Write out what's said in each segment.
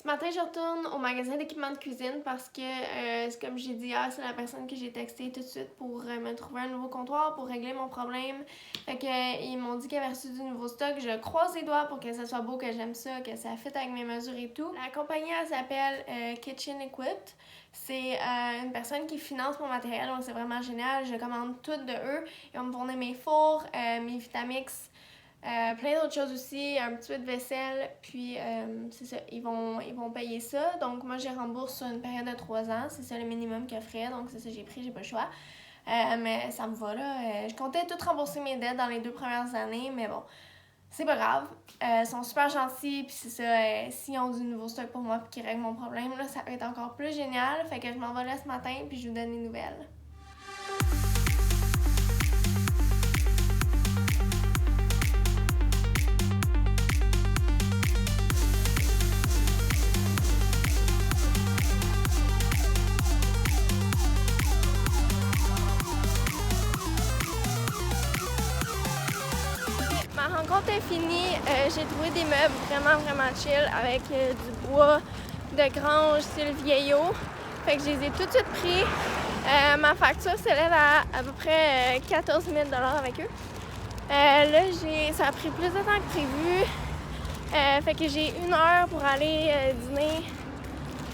Ce matin, je retourne au magasin d'équipement de cuisine parce que, comme j'ai dit hier, c'est la personne que j'ai texté tout de suite pour me trouver un nouveau comptoir pour régler mon problème. Fait que, ils m'ont dit qu'ils avaient reçu du nouveau stock. Je croise les doigts pour que ça soit beau, que j'aime ça, que ça fit avec mes mesures et tout. La compagnie, elle s'appelle Kitchen Equipped. C'est une personne qui finance mon matériel, donc c'est vraiment génial. Je commande tout de eux. Ils vont me fournir mes fours, mes Vitamix, plein d'autres choses aussi, un petit peu de vaisselle, puis c'est ça, ils vont payer ça. Donc moi, j'ai rembourse sur une période de 3 ans, c'est ça le minimum qu'ils offraient, donc c'est ça j'ai pris, j'ai pas le choix. Mais ça me va là. Je comptais tout rembourser mes dettes dans les 2 premières années, mais bon, c'est pas grave. Ils sont super gentils, puis c'est ça, s'ils ont du nouveau stock pour moi puis qu'ils règlent mon problème, là, ça va être encore plus génial. Fait que je m'en vais là ce matin, puis je vous donne des nouvelles. Ma rencontre est finie. J'ai trouvé des meubles vraiment chill avec du bois de grange style vieillot. Fait que je les ai tout de suite pris. Ma facture s'élève à peu près 14 000 $ avec eux. Là, ça a pris plus de temps que prévu. Fait que j'ai 1 heure pour aller dîner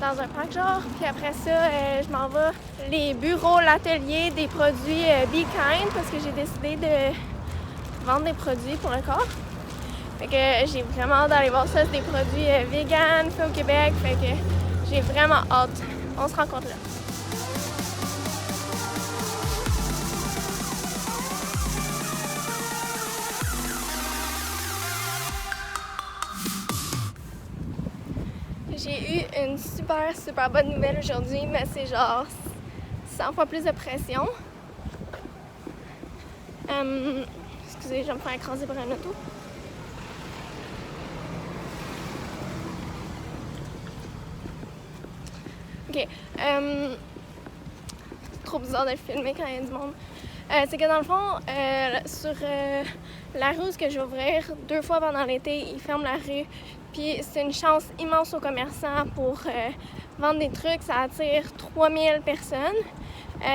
dans un parc genre. Puis après ça, je m'en vais les bureaux, l'atelier des produits Be Kind parce que j'ai décidé de vendre des produits pour le corps. Fait que j'ai vraiment hâte d'aller voir ça. C'est des produits vegan, faits au Québec. Fait que j'ai vraiment hâte. On se rencontre là. J'ai eu une super bonne nouvelle aujourd'hui, mais c'est genre 100 fois plus de pression. Excusez, je vais me faire écraser par un auto. Ok. C'est trop bizarre d'être filmé quand il y a du monde. C'est que dans le fond, sur la rue que je vais ouvrir 2 fois pendant l'été, ils ferment la rue. Puis c'est une chance immense aux commerçants pour vendre des trucs. Ça attire 3000 personnes.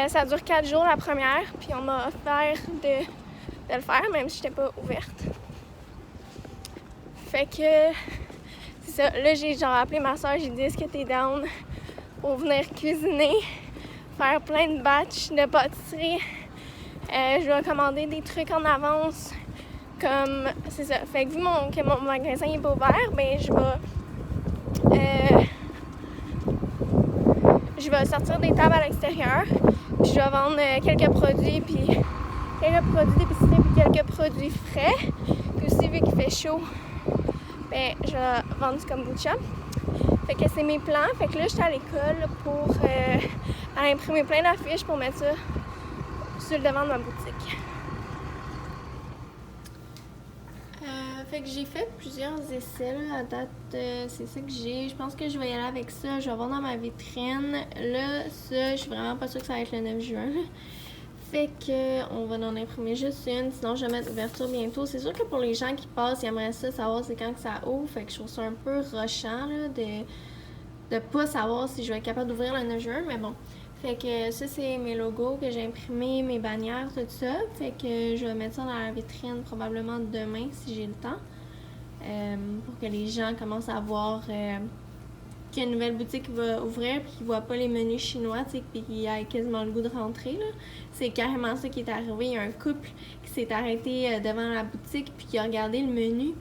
Ça dure 4 jours la première. Puis on m'a offert de le faire, même si j'étais pas ouverte. Fait que c'est ça. Là, j'ai genre appelé ma soeur, j'ai dit est-ce que t'es down pour venir cuisiner, faire plein de batchs de pâtisserie. Je vais commander des trucs en avance. Comme, c'est ça. Fait que vu que mon magasin n'est pas ouvert, ben je vais sortir des tables à l'extérieur. Puis je vais vendre quelques produits, puis quelques produits d'épicerie, puis quelques produits frais. Puis aussi, vu qu'il fait chaud, ben je vais vendre du kombucha. Fait que c'est mes plans. Fait que là, j'étais à l'école pour aller imprimer plein d'affiches pour mettre ça sur le devant de ma boutique. Fait que j'ai fait plusieurs essais là, à date, c'est ça que j'ai. Je pense que je vais y aller avec ça. Je vais voir dans ma vitrine. Là, ça, je suis vraiment pas sûre que ça va être le 9 juin. Fait que on va en imprimer juste une, sinon je vais mettre ouverture bientôt. C'est sûr que pour les gens qui passent, ils aimeraient ça savoir c'est quand que ça ouvre. Fait que je trouve ça un peu rushant là, de pas savoir si je vais être capable d'ouvrir le 9 juin, mais bon. Fait que ça, c'est mes logos que j'ai imprimés, mes bannières, tout ça. Fait que je vais mettre ça dans la vitrine probablement demain si j'ai le temps. Pour que les gens commencent à voir qu'il y a une nouvelle boutique qui va ouvrir puis qu'ils voient pas les menus chinois, tu sais, puis qu'ils aient quasiment le goût de rentrer, là. C'est carrément ça qui est arrivé. Il y a un couple qui s'est arrêté devant la boutique puis qui a regardé le menu.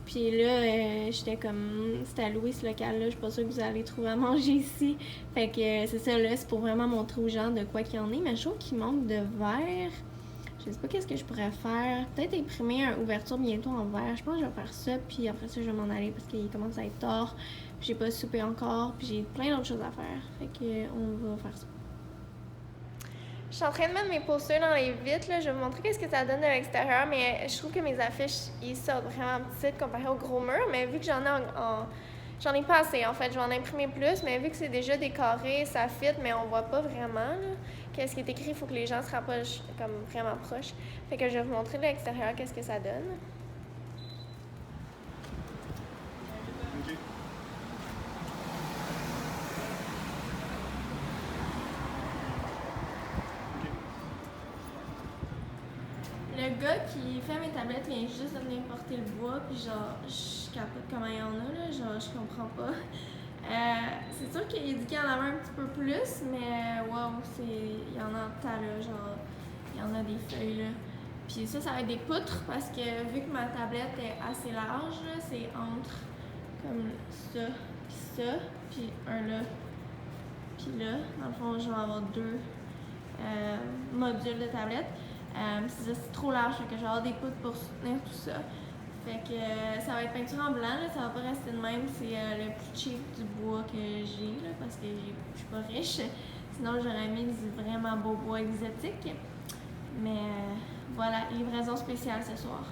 Puis là, j'étais comme, c'est à louer ce local-là, je suis pas sûre que vous allez trouver à manger ici. Fait que c'est ça, là, c'est pour vraiment montrer aux gens de quoi qu'il y en est. Mais je trouve qu'il manque de verre. Je sais pas qu'est-ce que je pourrais faire. Peut-être imprimer une ouverture bientôt en verre. Je pense que je vais faire ça, puis après ça, je vais m'en aller parce qu'il commence à être tard. Puis j'ai pas soupé encore, puis j'ai plein d'autres choses à faire. Fait que on va faire ça. Je suis en train de mettre mes posters dans les vitres, là. Je vais vous montrer qu'est-ce que ça donne de l'extérieur, mais je trouve que mes affiches, ils sortent vraiment petites comparé au gros mur, mais vu que j'en ai pas assez, en fait. Je vais en imprimer plus, mais vu que c'est déjà décoré, ça fit, mais on voit pas vraiment, là, qu'est-ce qui est écrit. Il faut que les gens se rapprochent comme vraiment proches. Fait que je vais vous montrer de l'extérieur qu'est-ce que ça donne. gars qui fait mes tablettes vient juste de venir porter le bois, puis genre, je capote comment il y en a, là, genre, je comprends pas. C'est sûr qu'il dit qu'il y en avait un petit peu plus, mais wow, il y en a en tas, là, genre, il y en a des feuilles, là. Puis ça va être des poutres, parce que vu que ma tablette est assez large, là, c'est entre comme ça, puis un là, puis là. Dans le fond, je vais avoir deux modules de tablette. C'est trop large, que je vais avoir des poutres pour soutenir tout ça. Fait que ça va être peinture en blanc, là, ça va pas rester de même. C'est le plus cheap du bois que j'ai, là, parce que je suis pas riche. Sinon, j'aurais mis du vraiment beau bois exotique. Mais voilà, livraison spéciale ce soir.